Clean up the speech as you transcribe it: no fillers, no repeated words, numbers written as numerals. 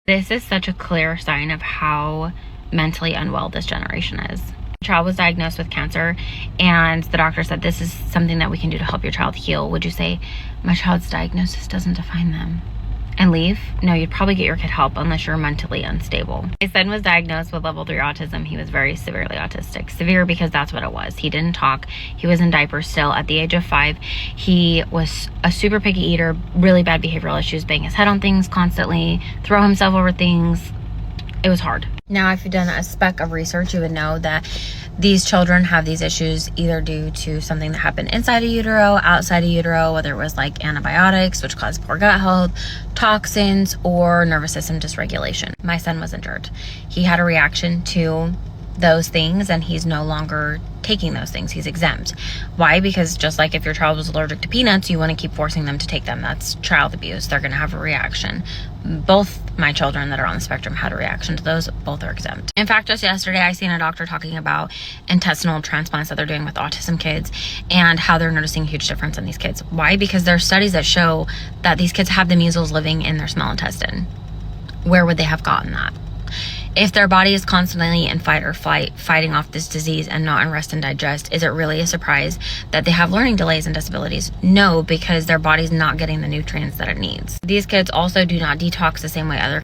This is such a clear sign of how mentally unwell this generation is. The child was diagnosed with cancer, and the doctor said, this is something that we can do to help your child heal. Would you say, my child's diagnosis doesn't define them, and leave? No, you'd probably get your kid help unless you're mentally unstable. My son was diagnosed with level 3 autism. He was very severely autistic. Severe because that's what it was. He didn't talk. He was in diapers still at the age of 5. He was a super picky eater, really bad behavioral issues, bang his head on things constantly, throw himself over things. It was hard. Now, if you've done a speck of research, you would know that these children have these issues either due to something that happened inside of utero, outside of utero, whether it was like antibiotics, which cause poor gut health, toxins, or nervous system dysregulation. My son was injured. He had a reaction to those things, and he's no longer taking those things. He's exempt. Why? Because just like if your child was allergic to peanuts, you want to keep forcing them to take them. That's child abuse. They're going to have a reaction. Both my children that are on the spectrum had a reaction to those. Both are exempt. In fact, just yesterday, I seen a doctor talking about intestinal transplants that they're doing with autism kids and how they're noticing a huge difference in these kids. Why? Because there's studies that show that these kids have the measles living in their small intestine. Where would they have gotten that? If their body is constantly in fight or flight, fighting off this disease and not in rest and digest, is it really a surprise that they have learning delays and disabilities? No, because their body's not getting the nutrients that it needs. These kids also do not detox the same way other